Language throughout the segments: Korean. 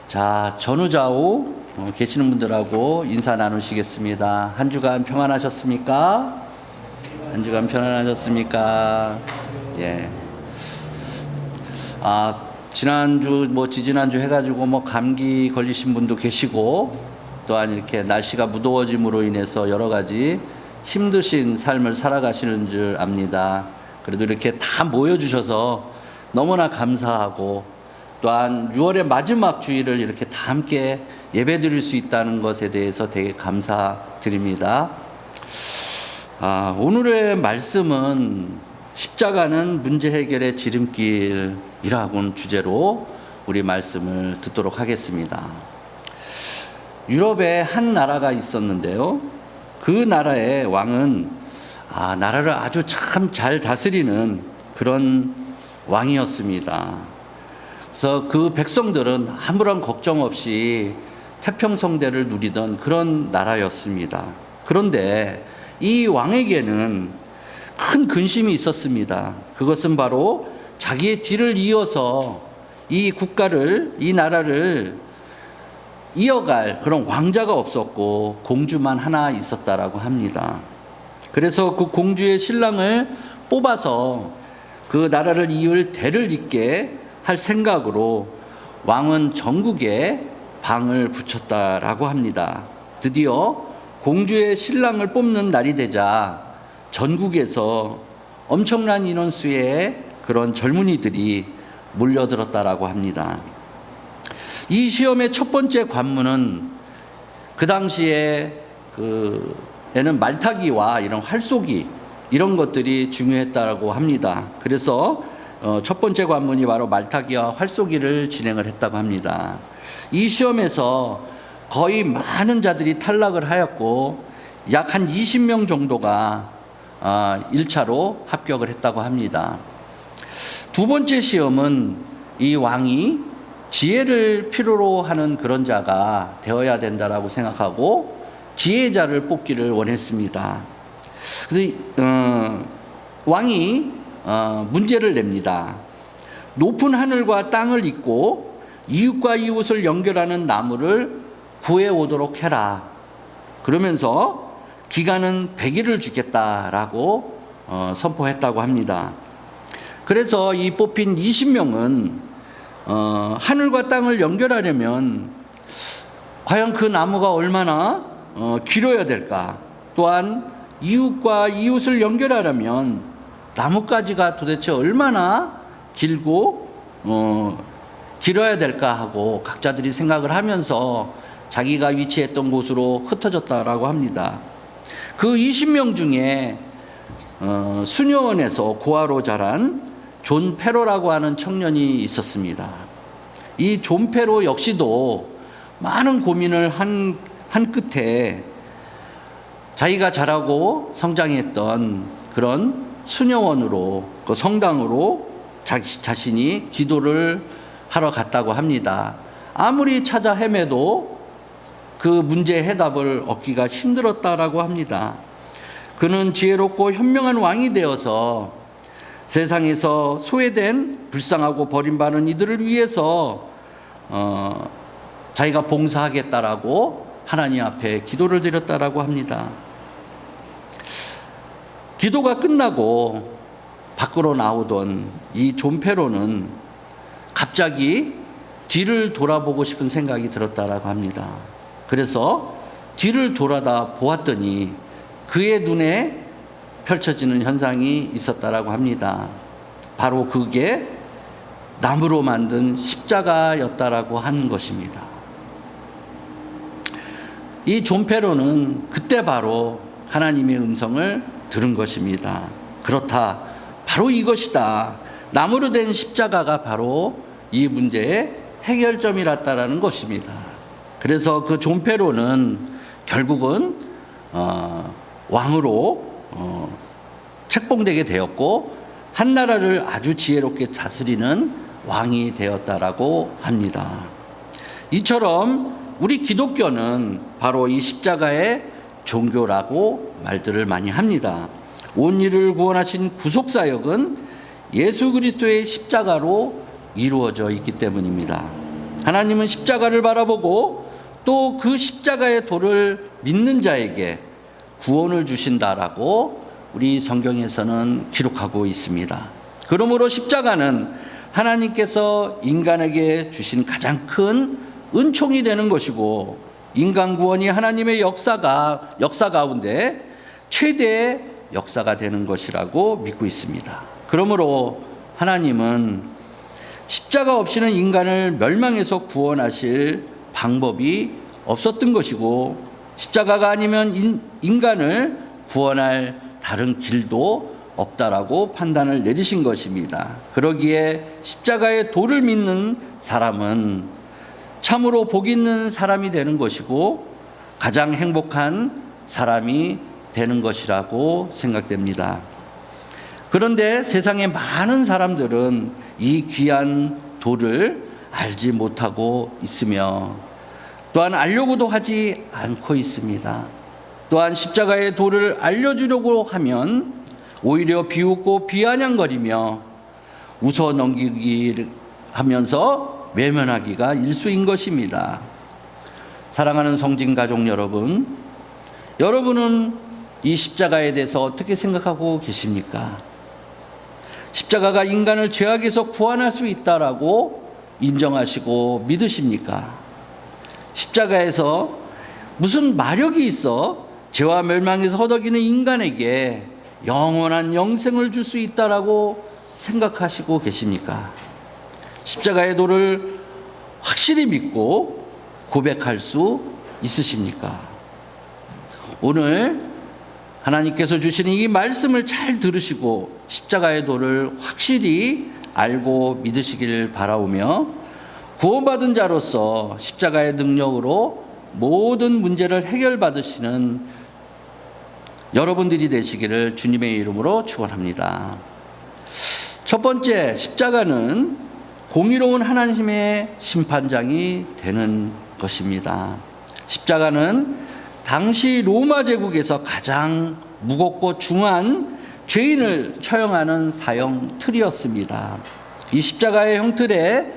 자, 전후좌우 계시는 분들하고 인사 나누시겠습니다. 한 주간 평안하셨습니까? 한 주간 평안하셨습니까? 예. 지난주, 지지난주 해가지고 감기 걸리신 분도 계시고, 또한 이렇게 날씨가 무더워짐으로 인해서 여러 가지 힘드신 삶을 살아가시는 줄 압니다. 그래도 이렇게 다 모여주셔서 너무나 감사하고, 또한 6월의 마지막 주일을 이렇게 다 함께 예배 드릴 수 있다는 것에 대해서 되게 감사드립니다. 오늘의 말씀은 십자가는 문제 해결의 지름길이라고는 주제로 우리 말씀을 듣도록 하겠습니다. 유럽에 한 나라가 있었는데요. 그 나라의 왕은 나라를 아주 참 잘 다스리는 그런 왕이었습니다. 그래서 그 백성들은 아무런 걱정 없이 태평성대를 누리던 그런 나라였습니다. 그런데 이 왕에게는 큰 근심이 있었습니다. 그것은 바로 자기의 뒤를 이어서 이 국가를, 이 나라를 이어갈 그런 왕자가 없었고 공주만 하나 있었다라고 합니다. 그래서 그 공주의 신랑을 뽑아서 그 나라를 이을 대를 잇게 할 생각으로 왕은 전국에 방을 붙였다라고 합니다. 드디어 공주의 신랑을 뽑는 날이 되자 전국에서 엄청난 인원수의 그런 젊은이들이 몰려들었다라고 합니다. 이 시험의 첫 번째 관문은 그 당시에 에는 말타기와 이런 활쏘기 이런 것들이 중요했다고 합니다. 그래서 첫 번째 관문이 바로 말타기와 활쏘기를 진행을 했다고 합니다. 이 시험에서 거의 많은 자들이 탈락을 하였고 약 한 20명 정도가 1차로 합격을 했다고 합니다. 두 번째 시험은 이 왕이 지혜를 필요로 하는 그런 자가 되어야 된다라고 생각하고 지혜자를 뽑기를 원했습니다. 그래서 왕이 문제를 냅니다. 높은 하늘과 땅을 잇고 이웃과 이웃을 연결하는 나무를 구해오도록 해라. 그러면서 기간은 100일을 주겠다라고 선포했다고 합니다. 그래서 이 뽑힌 20명은 하늘과 땅을 연결하려면 과연 그 나무가 얼마나 길어야 될까? 또한 이웃과 이웃을 연결하려면 나뭇가지가 도대체 얼마나 길고 길어야 될까 하고 각자들이 생각을 하면서 자기가 위치했던 곳으로 흩어졌다라고 합니다. 그 20명 중에 수녀원에서 고아로 자란 존 페로라고 하는 청년이 있었습니다. 이 존 페로 역시도 많은 고민을 한 끝에 자기가 자라고 성장했던 그런 수녀원으로, 그 성당으로 자신이 기도를 하러 갔다고 합니다. 아무리 찾아 헤매도 그 문제의 해답을 얻기가 힘들었다라고 합니다. 그는 지혜롭고 현명한 왕이 되어서 세상에서 소외된 불쌍하고 버림받은 이들을 위해서 자기가 봉사하겠다라고 하나님 앞에 기도를 드렸다라고 합니다. 기도가 끝나고 밖으로 나오던 이 존 페로는 갑자기 뒤를 돌아보고 싶은 생각이 들었다라고 합니다. 그래서 뒤를 돌아다 보았더니 그의 눈에 펼쳐지는 현상이 있었다라고 합니다. 바로 그게 나무로 만든 십자가였다라고 하는 것입니다. 이 존 페로는 그때 바로 하나님의 음성을 들은 것입니다. 그렇다. 바로 이것이다. 나무로 된 십자가가 바로 이 문제의 해결점이었다라는 것입니다. 그래서 그 존 페로는 결국은 왕으로 책봉되게 되었고 한 나라를 아주 지혜롭게 다스리는 왕이 되었다라고 합니다. 이처럼 우리 기독교는 바로 이 십자가의 종교라고 말들을 많이 합니다. 온 인류를 구원하신 구속사역은 예수 그리스도의 십자가로 이루어져 있기 때문입니다. 하나님은 십자가를 바라보고 또 그 십자가의 도를 믿는 자에게 구원을 주신다라고 우리 성경에서는 기록하고 있습니다. 그러므로 십자가는 하나님께서 인간에게 주신 가장 큰 은총이 되는 것이고, 인간 구원이 하나님의 역사 가운데 최대의 역사가 되는 것이라고 믿고 있습니다. 그러므로 하나님은 십자가 없이는 인간을 멸망에서 구원하실 방법이 없었던 것이고, 십자가가 아니면 인간을 구원할 다른 길도 없다라고 판단을 내리신 것입니다. 그러기에 십자가의 도를 믿는 사람은 참으로 복 있는 사람이 되는 것이고 가장 행복한 사람이 되는 것이라고 생각됩니다. 그런데 세상의 많은 사람들은 이 귀한 도를 알지 못하고 있으며 또한 알려고도 하지 않고 있습니다. 또한 십자가의 도를 알려주려고 하면 오히려 비웃고 비아냥거리며 웃어 넘기기 하면서 외면하기가 일수인 것입니다. 사랑하는 성진 가족 여러분, 여러분은 이 십자가에 대해서 어떻게 생각하고 계십니까? 십자가가 인간을 죄악에서 구원할 수 있다라고 인정하시고 믿으십니까? 십자가에서 무슨 마력이 있어 죄와 멸망에서 허덕이는 인간에게 영원한 영생을 줄 수 있다라고 생각하시고 계십니까? 십자가의 도를 확실히 믿고 고백할 수 있으십니까? 오늘 하나님께서 주시는 이 말씀을 잘 들으시고 십자가의 도를 확실히 알고 믿으시길 바라오며, 구원받은 자로서 십자가의 능력으로 모든 문제를 해결받으시는 여러분들이 되시기를 주님의 이름으로 축원합니다. 첫 번째, 십자가는 공의로운 하나님의 심판장이 되는 것입니다. 십자가는 당시 로마 제국에서 가장 무겁고 중한 죄인을 처형하는 사형 틀이었습니다. 이 십자가의 형틀에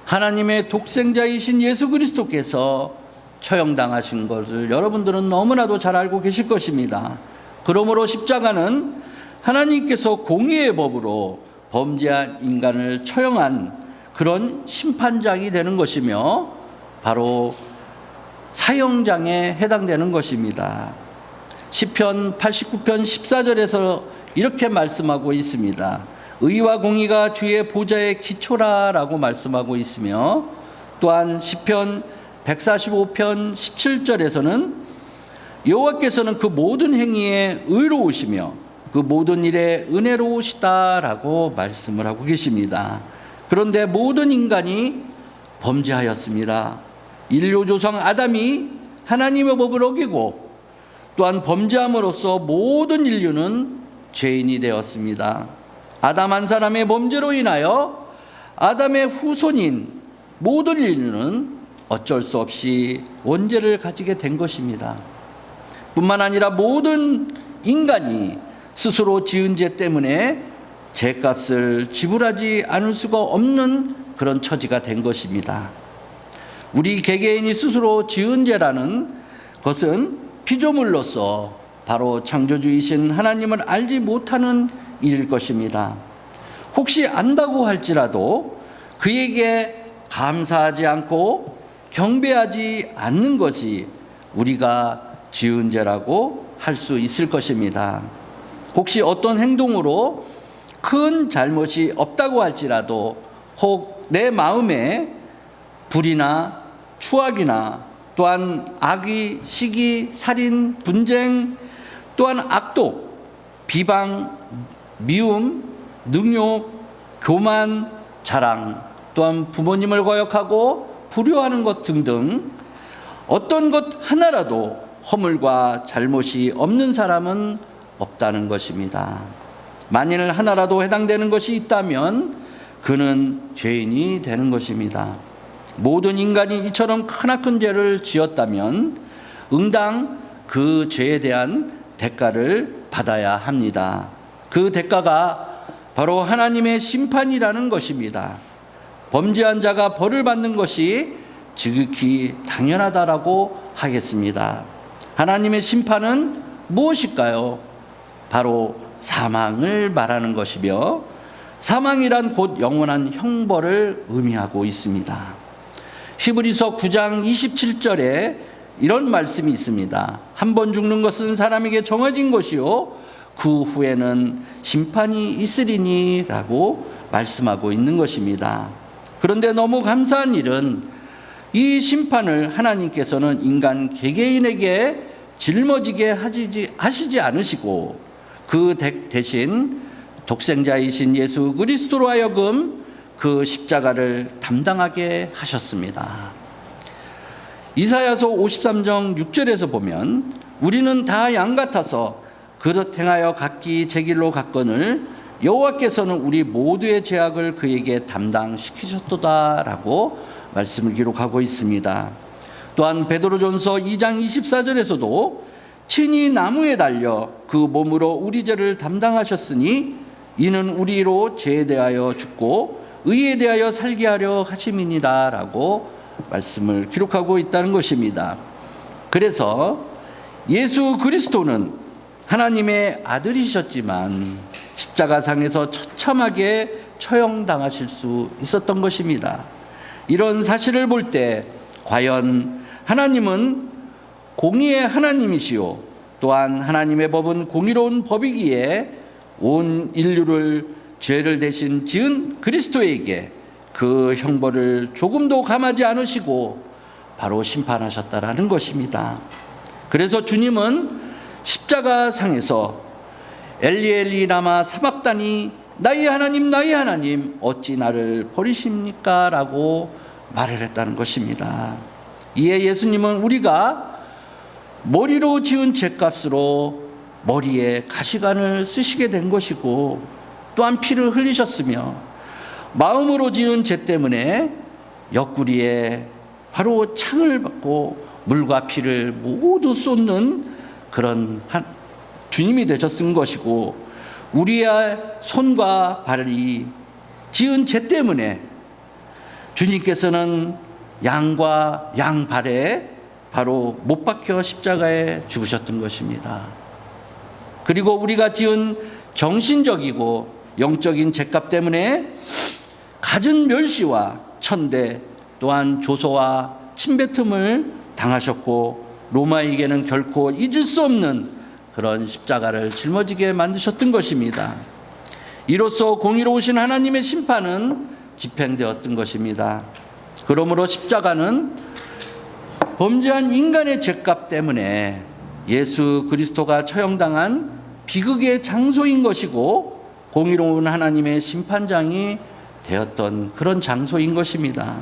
하나님의 독생자이신 예수 그리스도께서 처형당하신 것을 여러분들은 너무나도 잘 알고 계실 것입니다. 그러므로 십자가는 하나님께서 공의의 법으로 범죄한 인간을 처형한 그런 심판장이 되는 것이며 바로 사형장에 해당되는 것입니다. 시편 89편 14절에서 이렇게 말씀하고 있습니다. 의와 공의가 주의 보좌의 기초라라고 말씀하고 있으며, 또한 시편 145편 17절에서는 여호와께서는 그 모든 행위에 의로우시며 그 모든 일에 은혜로우시다라고 말씀을 하고 계십니다. 그런데 모든 인간이 범죄하였습니다. 인류 조상 아담이 하나님의 법을 어기고 또한 범죄함으로써 모든 인류는 죄인이 되었습니다. 아담 한 사람의 범죄로 인하여 아담의 후손인 모든 인류는 어쩔 수 없이 원죄를 가지게 된 것입니다. 뿐만 아니라 모든 인간이 스스로 지은 죄 때문에 죄값을 지불하지 않을 수가 없는 그런 처지가 된 것입니다. 우리 개개인이 스스로 지은 죄라는 것은 피조물로서 바로 창조주이신 하나님을 알지 못하는 일일 것입니다. 혹시 안다고 할지라도 그에게 감사하지 않고 경배하지 않는 것이 우리가 지은 죄라고 할 수 있을 것입니다. 혹시 어떤 행동으로 큰 잘못이 없다고 할지라도 혹 내 마음에 불이나 추악이나 또한 악의, 시기, 살인, 분쟁, 또한 악독, 비방, 미움, 능욕, 교만, 자랑, 또한 부모님을 거역하고 불효하는 것 등등 어떤 것 하나라도 허물과 잘못이 없는 사람은 없다는 것입니다. 만일 하나라도 해당되는 것이 있다면 그는 죄인이 되는 것입니다. 모든 인간이 이처럼 크나큰 죄를 지었다면 응당 그 죄에 대한 대가를 받아야 합니다. 그 대가가 바로 하나님의 심판이라는 것입니다. 범죄한 자가 벌을 받는 것이 지극히 당연하다라고 하겠습니다. 하나님의 심판은 무엇일까요? 바로 사망을 말하는 것이며, 사망이란 곧 영원한 형벌을 의미하고 있습니다. 히브리서 9장 27절에 이런 말씀이 있습니다. 한 번 죽는 것은 사람에게 정해진 것이요 그 후에는 심판이 있으리니 라고 말씀하고 있는 것입니다. 그런데 너무 감사한 일은 이 심판을 하나님께서는 인간 개개인에게 짊어지게 하시지 않으시고, 그 대신 독생자이신 예수 그리스도로 하여금 그 십자가를 담당하게 하셨습니다. 이사야서 53장 6절에서 보면 우리는 다 양 같아서 그릇 행하여 각기 제 길로 갔거늘 여호와께서는 우리 모두의 죄악을 그에게 담당시키셨도다라고 말씀을 기록하고 있습니다. 또한 베드로전서 2장 24절에서도 친히 나무에 달려 그 몸으로 우리 죄를 담당하셨으니 이는 우리로 죄에 대하여 죽고 의에 대하여 살게 하려 하심이니라 라고 말씀을 기록하고 있다는 것입니다. 그래서 예수 그리스도는 하나님의 아들이셨지만 십자가상에서 처참하게 처형당하실 수 있었던 것입니다. 이런 사실을 볼 때 과연 하나님은 공의의 하나님이시요 또한 하나님의 법은 공의로운 법이기에 온 인류를 죄를 대신 지은 그리스도에게 그 형벌을 조금도 감하지 않으시고 바로 심판하셨다라는 것입니다. 그래서 주님은 십자가상에서 엘리 엘리 라마 사박다니 나의 하나님 어찌 나를 버리십니까? 라고 말을 했다는 것입니다. 이에 예수님은 우리가 머리로 지은 죄값으로 머리에 가시관을 쓰시게 된 것이고, 또한 피를 흘리셨으며 마음으로 지은 죄 때문에 옆구리에 바로 창을 받고 물과 피를 모두 쏟는 그런 주님이 되셨은 것이고, 우리의 손과 발이 지은 죄 때문에 주님께서는 양과 양발에 바로 못 박혀 십자가에 죽으셨던 것입니다. 그리고 우리가 지은 정신적이고 영적인 죄값 때문에 갖은 멸시와 천대 또한 조소와 침뱉음을 당하셨고, 로마에게는 결코 잊을 수 없는 그런 십자가를 짊어지게 만드셨던 것입니다. 이로써 공의로우신 하나님의 심판은 집행되었던 것입니다. 그러므로 십자가는 범죄한 인간의 죄값 때문에 예수 그리스도가 처형당한 비극의 장소인 것이고, 공의로운 하나님의 심판장이 되었던 그런 장소인 것입니다.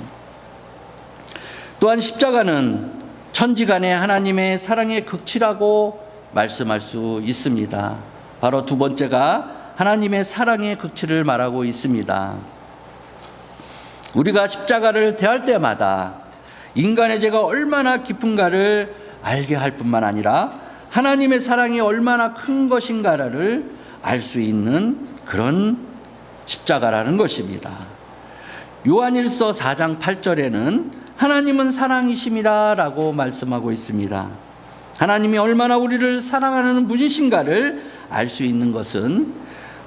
또한 십자가는 천지간의 하나님의 사랑의 극치라고 말씀할 수 있습니다. 바로 두 번째가 하나님의 사랑의 극치를 말하고 있습니다. 우리가 십자가를 대할 때마다 인간의 죄가 얼마나 깊은가를 알게 할 뿐만 아니라 하나님의 사랑이 얼마나 큰 것인가를 알 수 있는 그런 십자가라는 것입니다. 요한일서 4장 8절에는 하나님은 사랑이심이라 라고 말씀하고 있습니다. 하나님이 얼마나 우리를 사랑하는 분이신가를 알 수 있는 것은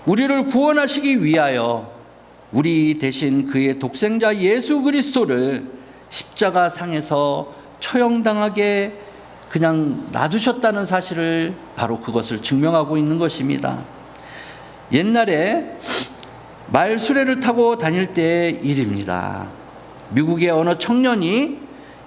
우리를 구원하시기 위하여 우리 대신 그의 독생자 예수 그리스도를 십자가상에서 처형당하게 그냥 놔두셨다는 사실을 바로 그것을 증명하고 있는 것입니다. 옛날에 말 수레를 타고 다닐 때의 일입니다. 미국의 어느 청년이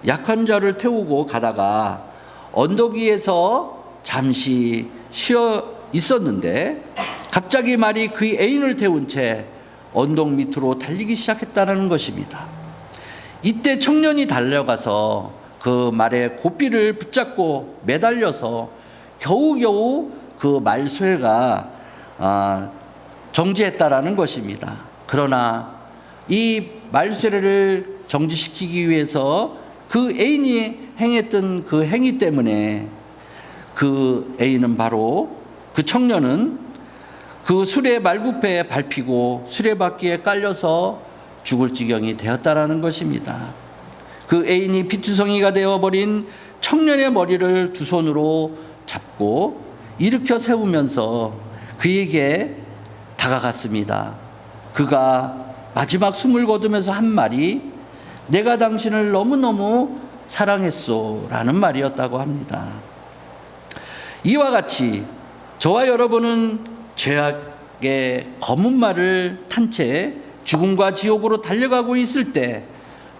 약한 자를 태우고 가다가 언덕 위에서 잠시 쉬어 있었는데 갑자기 말이 그의 애인을 태운 채 언덕 밑으로 달리기 시작했다는 것입니다. 이때 청년이 달려가서 그 말의 고삐를 붙잡고 매달려서 겨우겨우 그 말수레가 정지했다라는 것입니다. 그러나 이 말수레를 정지시키기 위해서 그 애인이 행했던 그 행위 때문에 그 애인은 바로 그 청년은 그 수레 말굽혀에 밟히고 수레바퀴에 깔려서 죽을 지경이 되었다라는 것입니다. 그 애인이 피투성이가 되어버린 청년의 머리를 두 손으로 잡고 일으켜 세우면서 그에게 다가갔습니다. 그가 마지막 숨을 거두면서 한 말이 내가 당신을 너무너무 사랑했소 라는 말이었다고 합니다. 이와 같이 저와 여러분은 죄악의 검은 말을 탄 채 죽음과 지옥으로 달려가고 있을 때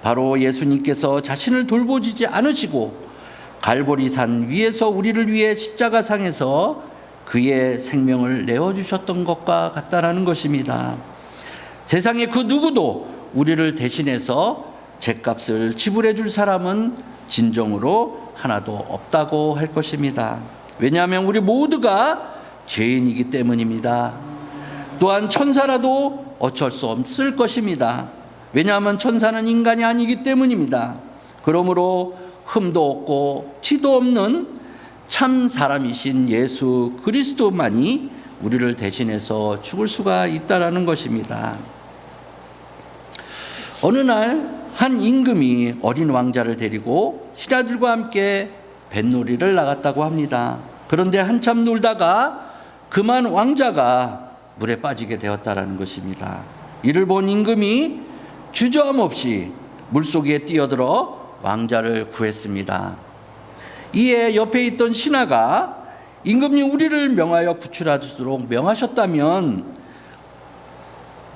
바로 예수님께서 자신을 돌보지 않으시고 갈보리산 위에서 우리를 위해 십자가상에서 그의 생명을 내어주셨던 것과 같다라는 것입니다. 세상에 그 누구도 우리를 대신해서 죗값을 지불해 줄 사람은 진정으로 하나도 없다고 할 것입니다. 왜냐하면 우리 모두가 죄인이기 때문입니다. 또한 천사라도 어쩔 수 없을 것입니다. 왜냐하면 천사는 인간이 아니기 때문입니다. 그러므로 흠도 없고 티도 없는 참 사람이신 예수 그리스도만이 우리를 대신해서 죽을 수가 있다라는 것입니다. 어느 날 한 임금이 어린 왕자를 데리고 신하들과 함께 뱃놀이를 나갔다고 합니다. 그런데 한참 놀다가 그만 왕자가 물에 빠지게 되었다라는 것입니다. 이를 본 임금이 주저함없이 물속에 뛰어들어 왕자를 구했습니다. 이에 옆에 있던 신하가 임금님 우리를 명하여 구출하도록 명하셨다면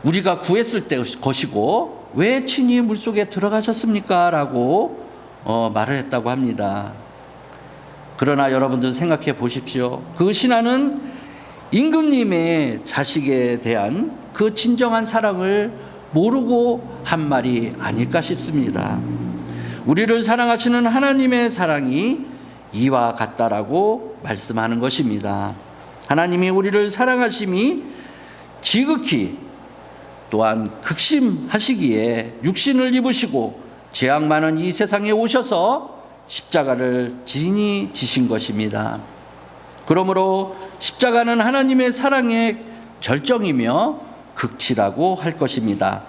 우리가 구했을 때 것이고 왜 친히 물속에 들어가셨습니까? 라고 말을 했다고 합니다. 그러나 여러분들 생각해 보십시오. 그 신하는 임금님의 자식에 대한 그 진정한 사랑을 모르고 한 말이 아닐까 싶습니다. 우리를 사랑하시는 하나님의 사랑이 이와 같다라고 말씀하는 것입니다. 하나님이 우리를 사랑하심이 지극히 또한 극심하시기에 육신을 입으시고 죄악 많은 이 세상에 오셔서 십자가를 진히 지신 것입니다. 그러므로 십자가는 하나님의 사랑의 절정이며 극치라고 할 것입니다.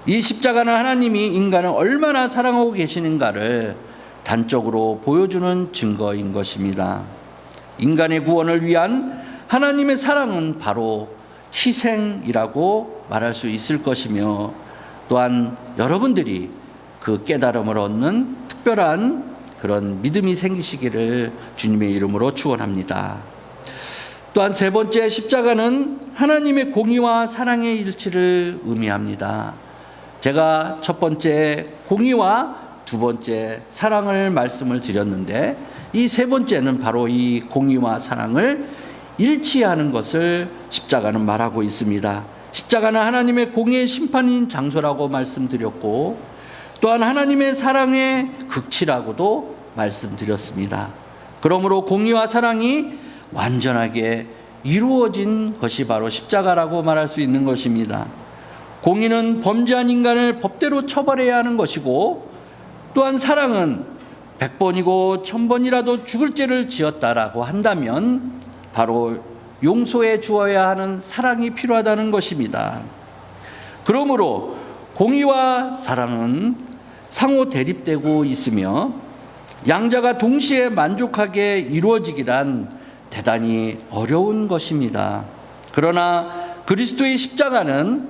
이 십자가는 하나님이 인간을 얼마나 사랑하고 계시는가를 단적으로 보여주는 증거인 것입니다. 인간의 구원을 위한 하나님의 사랑은 바로 희생이라고 말할 수 있을 것이며 또한 여러분들이 그 깨달음을 얻는 특별한 그런 믿음이 생기시기를 주님의 이름으로 축원합니다. 또한 세 번째 십자가는 하나님의 공의와 사랑의 일치를 의미합니다. 제가 첫 번째 공의와 두 번째 사랑을 말씀을 드렸는데 이 세 번째는 바로 이 공의와 사랑을 일치하는 것을 십자가는 말하고 있습니다. 십자가는 하나님의 공의의 심판인 장소라고 말씀드렸고 또한 하나님의 사랑의 극치라고도 말씀드렸습니다. 그러므로 공의와 사랑이 완전하게 이루어진 것이 바로 십자가라고 말할 수 있는 것입니다. 공의는 범죄한 인간을 법대로 처벌해야 하는 것이고 또한 사랑은 100번이고 1000번이라도 죽을 죄를 지었다라고 한다면 바로 용서해 주어야 하는 사랑이 필요하다는 것입니다. 그러므로 공의와 사랑은 상호 대립되고 있으며 양자가 동시에 만족하게 이루어지기란 대단히 어려운 것입니다. 그러나 그리스도의 십자가는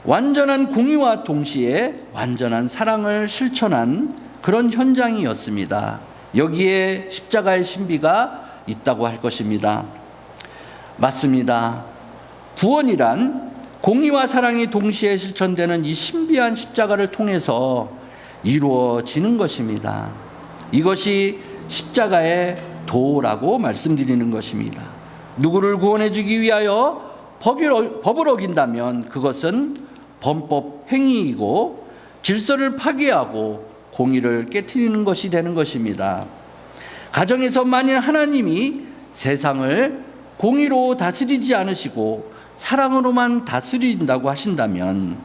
완전한 공의와 동시에 완전한 사랑을 실천한 그런 현장이었습니다. 여기에 십자가의 신비가 있다고 할 것입니다. 맞습니다. 구원이란 공의와 사랑이 동시에 실천되는 이 신비한 십자가를 통해서 이루어지는 것입니다. 이것이 십자가의 도라고 말씀드리는 것입니다. 누구를 구원해 주기 위하여 법을 어긴다면 그것은 범법 행위이고 질서를 파괴하고 공의를 깨트리는 것이 되는 것입니다. 가정에서 만일 하나님이 세상을 공의로 다스리지 않으시고 사랑으로만 다스린다고 하신다면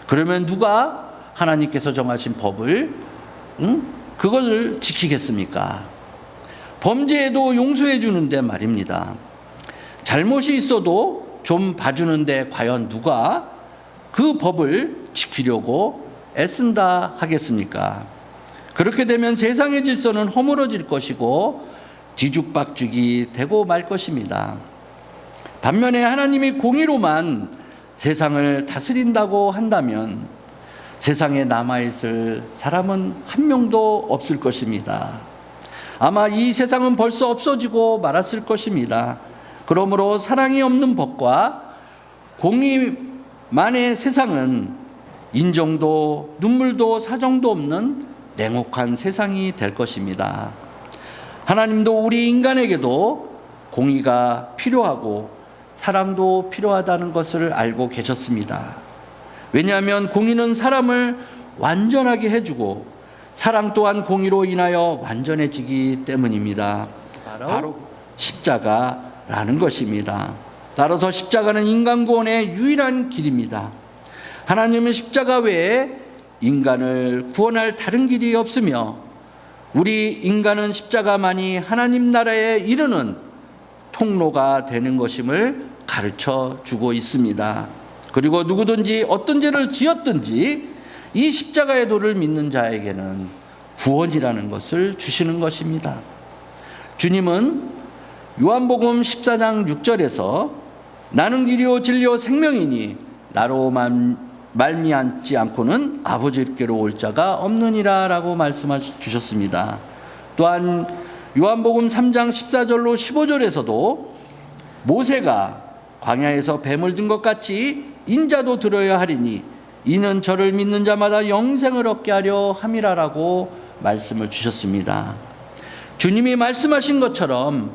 그러면 누가 하나님께서 정하신 법을 그것을 지키겠습니까? 범죄에도 용서해 주는데 말입니다. 잘못이 있어도 좀 봐주는데 과연 누가 그 법을 지키려고 애쓴다 하겠습니까? 그렇게 되면 세상의 질서는 허물어질 것이고 뒤죽박죽이 되고 말 것입니다. 반면에 하나님이 공의로만 세상을 다스린다고 한다면 세상에 남아있을 사람은 한 명도 없을 것입니다. 아마 이 세상은 벌써 없어지고 말았을 것입니다. 그러므로 사랑이 없는 법과 공의만의 세상은 인정도 눈물도 사정도 없는 냉혹한 세상이 될 것입니다. 하나님도 우리 인간에게도 공의가 필요하고 사랑도 필요하다는 것을 알고 계셨습니다. 왜냐하면 공의는 사람을 완전하게 해주고 사랑 또한 공의로 인하여 완전해지기 때문입니다. 바로 십자가라는 것입니다. 따라서 십자가는 인간 구원의 유일한 길입니다. 하나님은 십자가 외에 인간을 구원할 다른 길이 없으며 우리 인간은 십자가만이 하나님 나라에 이르는 통로가 되는 것임을 가르쳐 주고 있습니다. 그리고 누구든지 어떤 죄를 지었든지 이 십자가의 도를 믿는 자에게는 구원이라는 것을 주시는 것입니다. 주님은 요한복음 14장 6절에서 나는 길이요 진리요 생명이니 나로만 말미암지 않고는 아버지께로 올 자가 없느니라 라고 말씀해 주셨습니다. 또한 요한복음 3장 14절로 15절에서도 모세가 광야에서 뱀을 든 것 같이 인자도 들어야 하리니 이는 저를 믿는 자마다 영생을 얻게 하려 함이라라고 말씀을 주셨습니다. 주님이 말씀하신 것처럼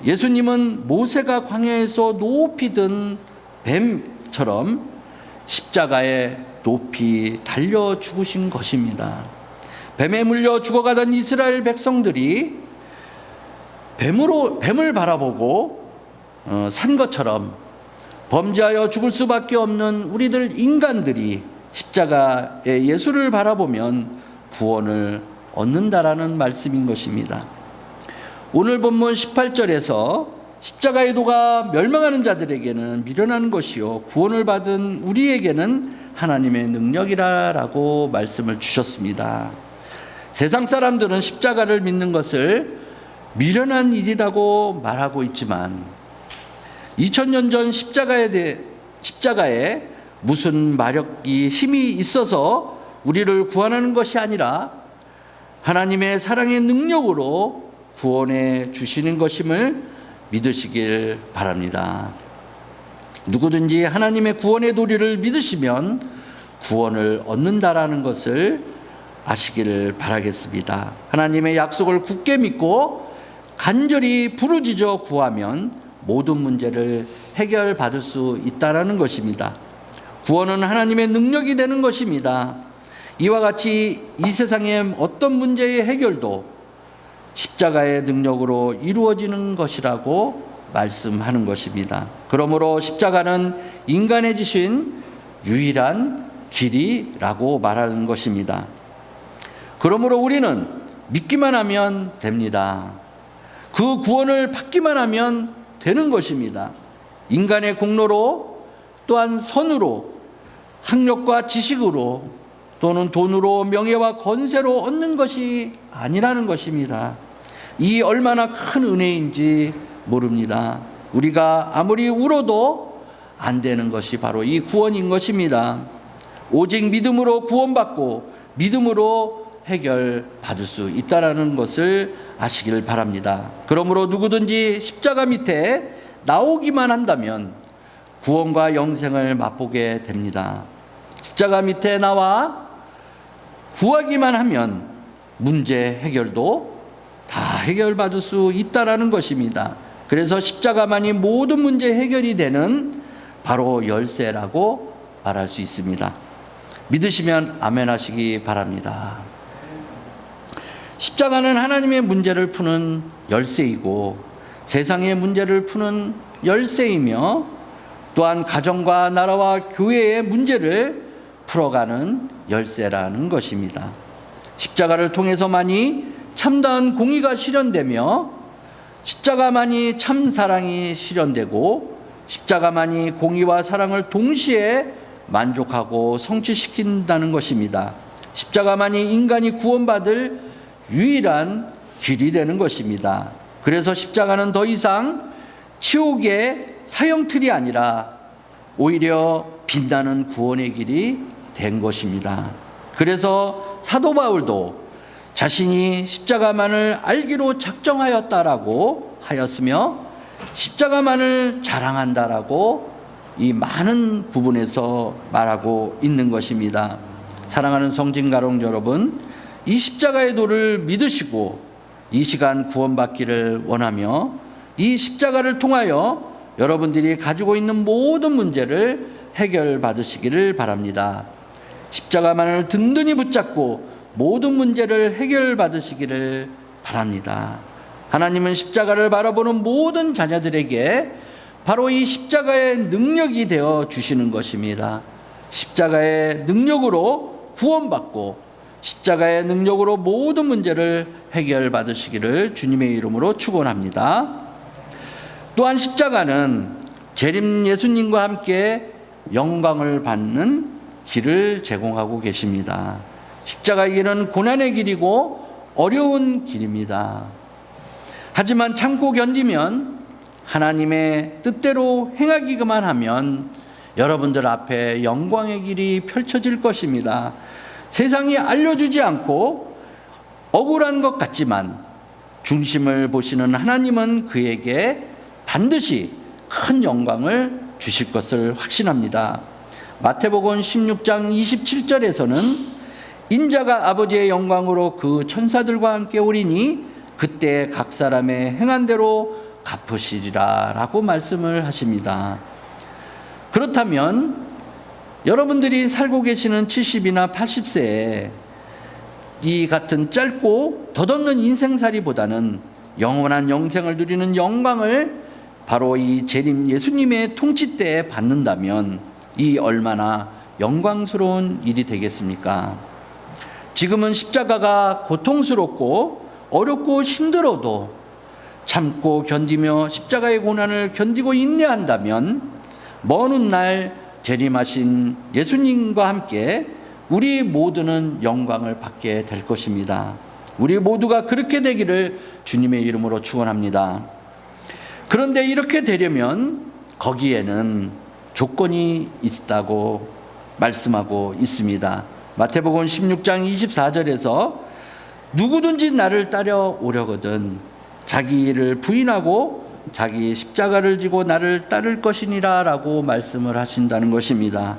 예수님은 모세가 광야에서 높이 든 뱀처럼 십자가에 높이 달려 죽으신 것입니다. 뱀에 물려 죽어가던 이스라엘 백성들이 뱀을 바라보고 산 것처럼 범죄하여 죽을 수밖에 없는 우리들 인간들이 십자가의 예수를 바라보면 구원을 얻는다라는 말씀인 것입니다. 오늘 본문 18절에서 십자가의 도가 멸망하는 자들에게는 미련한 것이요 구원을 받은 우리에게는 하나님의 능력이라라고 말씀을 주셨습니다. 세상 사람들은 십자가를 믿는 것을 미련한 일이라고 말하고 있지만 2000년 전 십자가에 무슨 마력이 힘이 있어서 우리를 구원하는 것이 아니라 하나님의 사랑의 능력으로 구원해 주시는 것임을 믿으시길 바랍니다. 누구든지 하나님의 구원의 도리를 믿으시면 구원을 얻는다라는 것을 아시기를 바라겠습니다. 하나님의 약속을 굳게 믿고 간절히 부르짖어 구하면 모든 문제를 해결받을 수 있다라는 것입니다. 구원은 하나님의 능력이 되는 것입니다. 이와 같이 이 세상의 어떤 문제의 해결도 십자가의 능력으로 이루어지는 것이라고 말씀하는 것입니다. 그러므로 십자가는 인간의 지신 유일한 길이라고 말하는 것입니다. 그러므로 우리는 믿기만 하면 됩니다. 그 구원을 받기만 하면 되는 것입니다. 인간의 공로로 또한 선으로 학력과 지식으로 또는 돈으로 명예와 권세로 얻는 것이 아니라는 것입니다. 이 얼마나 큰 은혜인지 모릅니다. 우리가 아무리 울어도 안 되는 것이 바로 이 구원인 것입니다. 오직 믿음으로 구원받고 믿음으로 해결받을 수 있다는 것을 아시길 바랍니다. 그러므로 누구든지 십자가 밑에 나오기만 한다면 구원과 영생을 맛보게 됩니다. 십자가 밑에 나와 구하기만 하면 문제 해결도 다 해결받을 수 있다는 것입니다. 그래서 십자가만이 모든 문제 해결이 되는 바로 열쇠라고 말할 수 있습니다. 믿으시면 아멘 하시기 바랍니다. 십자가는 하나님의 문제를 푸는 열쇠이고 세상의 문제를 푸는 열쇠이며 또한 가정과 나라와 교회의 문제를 풀어가는 열쇠라는 것입니다. 십자가를 통해서만이 참다운 공의가 실현되며 십자가만이 참 사랑이 실현되고 십자가만이 공의와 사랑을 동시에 만족하고 성취시킨다는 것입니다. 십자가만이 인간이 구원받을 유일한 길이 되는 것입니다. 그래서 십자가는 더 이상 지옥의 사형틀이 아니라 오히려 빛나는 구원의 길이 된 것입니다. 그래서 사도 바울도 자신이 십자가만을 알기로 작정하였다라고 하였으며 십자가만을 자랑한다라고 이 많은 부분에서 말하고 있는 것입니다. 사랑하는 성진가족 여러분, 이 십자가의 도를 믿으시고 이 시간 구원받기를 원하며 이 십자가를 통하여 여러분들이 가지고 있는 모든 문제를 해결받으시기를 바랍니다. 십자가만을 든든히 붙잡고 모든 문제를 해결받으시기를 바랍니다. 하나님은 십자가를 바라보는 모든 자녀들에게 바로 이 십자가의 능력이 되어 주시는 것입니다. 십자가의 능력으로 구원받고 십자가의 능력으로 모든 문제를 해결받으시기를 주님의 이름으로 축원합니다. 또한 십자가는 재림 예수님과 함께 영광을 받는 길을 제공하고 계십니다. 십자가의 길은 고난의 길이고 어려운 길입니다. 하지만 참고 견디면 하나님의 뜻대로 행하기만 하면 여러분들 앞에 영광의 길이 펼쳐질 것입니다. 세상이 알려주지 않고 억울한 것 같지만 중심을 보시는 하나님은 그에게 반드시 큰 영광을 주실 것을 확신합니다. 마태복음 16장 27절에서는 인자가 아버지의 영광으로 그 천사들과 함께 오리니 그때 각 사람의 행한 대로 갚으시리라 라고 말씀을 하십니다. 그렇다면 여러분들이 살고 계시는 70이나 80세에 이 같은 짧고 덧없는 인생살이보다는 영원한 영생을 누리는 영광을 바로 이 재림 예수님의 통치 때에 받는다면 이 얼마나 영광스러운 일이 되겠습니까? 지금은 십자가가 고통스럽고 어렵고 힘들어도 참고 견디며 십자가의 고난을 견디고 인내한다면 먼 훗날 재림하신 예수님과 함께 우리 모두는 영광을 받게 될 것입니다. 우리 모두가 그렇게 되기를 주님의 이름으로 축원합니다. 그런데 이렇게 되려면 거기에는 조건이 있다고 말씀하고 있습니다. 마태복음 16장 24절에서 누구든지 나를 따라오려거든 자기 일을 부인하고 자기 십자가를 지고 나를 따를 것이니라 라고 말씀을 하신다는 것입니다.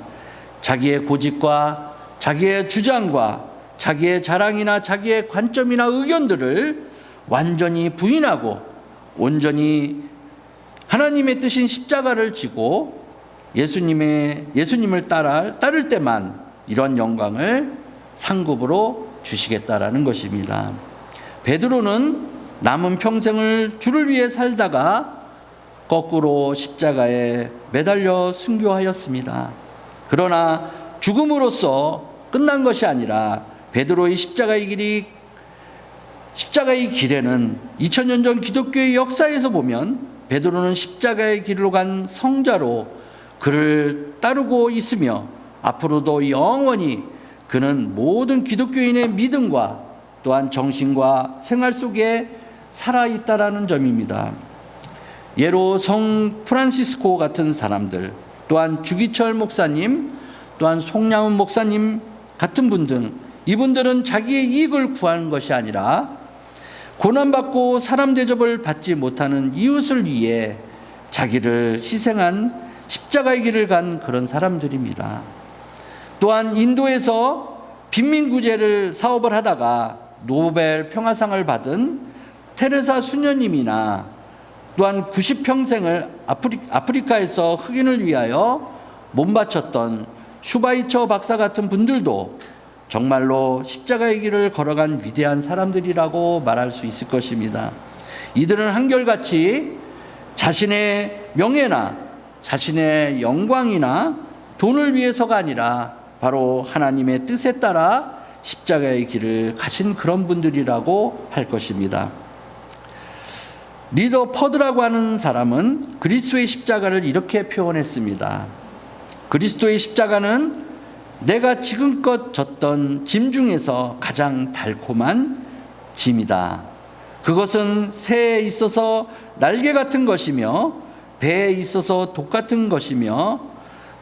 자기의 고집과 자기의 주장과 자기의 자랑이나 자기의 관점이나 의견들을 완전히 부인하고 온전히 하나님의 뜻인 십자가를 지고 예수님을 따를 때만 이런 영광을 상급으로 주시겠다라는 것입니다. 베드로는 남은 평생을 주를 위해 살다가 거꾸로 십자가에 매달려 순교하였습니다. 그러나 죽음으로써 끝난 것이 아니라 베드로의 십자가의 길에는 2000년 전 기독교의 역사에서 보면 베드로는 십자가의 길로 간 성자로 그를 따르고 있으며 앞으로도 영원히 그는 모든 기독교인의 믿음과 또한 정신과 생활 속에 살아있다라는 점입니다. 예로 성 프란시스코 같은 사람들, 또한 주기철 목사님, 또한 송량훈 목사님 같은 분 등 이분들은 자기의 이익을 구하는 것이 아니라 고난받고 사람 대접을 받지 못하는 이웃을 위해 자기를 희생한 십자가의 길을 간 그런 사람들입니다. 또한 인도에서 빈민구제를 사업을 하다가 노벨 평화상을 받은 테레사 수녀님이나 또한 90평생을 아프리카에서 흑인을 위하여 몸바쳤던 슈바이처 박사 같은 분들도 정말로 십자가의 길을 걸어간 위대한 사람들이라고 말할 수 있을 것입니다. 이들은 한결같이 자신의 명예나 자신의 영광이나 돈을 위해서가 아니라 바로 하나님의 뜻에 따라 십자가의 길을 가신 그런 분들이라고 할 것입니다. 리더 퍼드라고 하는 사람은 그리스도의 십자가를 이렇게 표현했습니다. 그리스도의 십자가는 내가 지금껏 졌던 짐 중에서 가장 달콤한 짐이다. 그것은 새에 있어서 날개 같은 것이며 배에 있어서 독 같은 것이며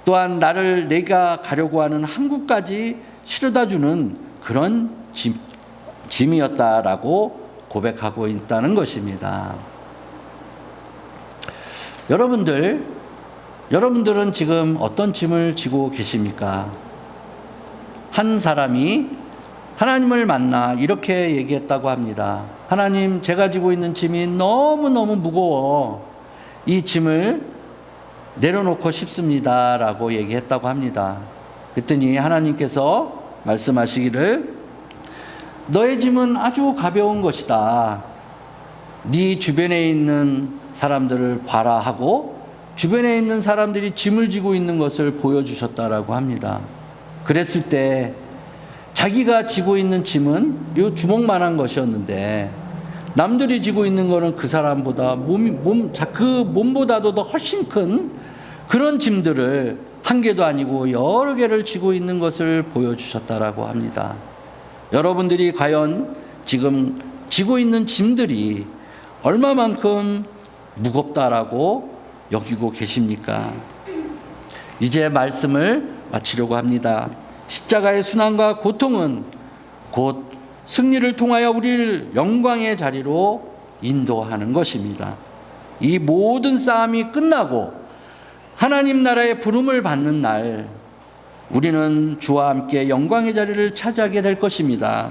또한 나를 내가 가려고 하는 항구까지 실어다주는 그런 짐이었다라고 고백하고 있다는 것입니다. 여러분들은 지금 어떤 짐을 지고 계십니까? 한 사람이 하나님을 만나 이렇게 얘기했다고 합니다. 하나님, 제가 지고 있는 짐이 너무너무 무거워 이 짐을 내려놓고 싶습니다 라고 얘기했다고 합니다. 그랬더니 하나님께서 말씀하시기를 너의 짐은 아주 가벼운 것이다. 네 주변에 있는 사람들을 봐라 하고 주변에 있는 사람들이 짐을 지고 있는 것을 보여주셨다라고 합니다. 그랬을 때 자기가 지고 있는 짐은 요 주먹만한 것이었는데 남들이 지고 있는 거는 그 사람보다 그 몸보다도 더 훨씬 큰 그런 짐들을 한 개도 아니고 여러 개를 지고 있는 것을 보여주셨다라고 합니다. 여러분들이 과연 지금 지고 있는 짐들이 얼마만큼 무겁다라고 여기고 계십니까? 이제 말씀을 마치려고 합니다. 십자가의 순환과 고통은 곧 승리를 통하여 우리를 영광의 자리로 인도하는 것입니다. 이 모든 싸움이 끝나고 하나님 나라의 부름을 받는 날 우리는 주와 함께 영광의 자리를 차지하게 될 것입니다.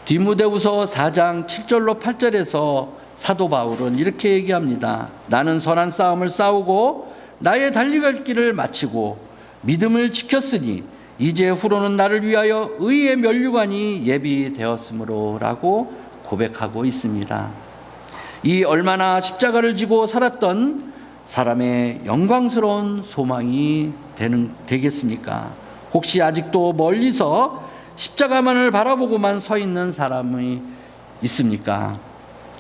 디모데후서 4장 7절로 8절에서 사도 바울은 이렇게 얘기합니다. 나는 선한 싸움을 싸우고 나의 달려갈 길을 마치고 믿음을 지켰으니 이제 후로는 나를 위하여 의의 면류관이 예비되었으므로 라고 고백하고 있습니다. 이 얼마나 십자가를 지고 살았던 사람의 영광스러운 소망이 되겠습니까? 혹시 아직도 멀리서 십자가만을 바라보고만 서 있는 사람이 있습니까?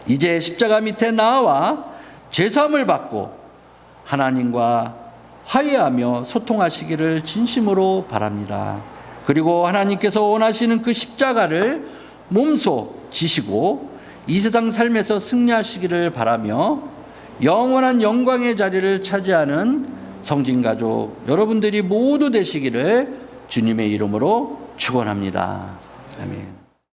이제 십자가 밑에 나와 죄사함을 받고 하나님과 화해하며 소통하시기를 진심으로 바랍니다. 그리고 하나님께서 원하시는 그 십자가를 몸소 지시고 이 세상 삶에서 승리하시기를 바라며 영원한 영광의 자리를 차지하는 성진가족 여러분들이 모두 되시기를 주님의 이름으로 축원합니다. 아멘.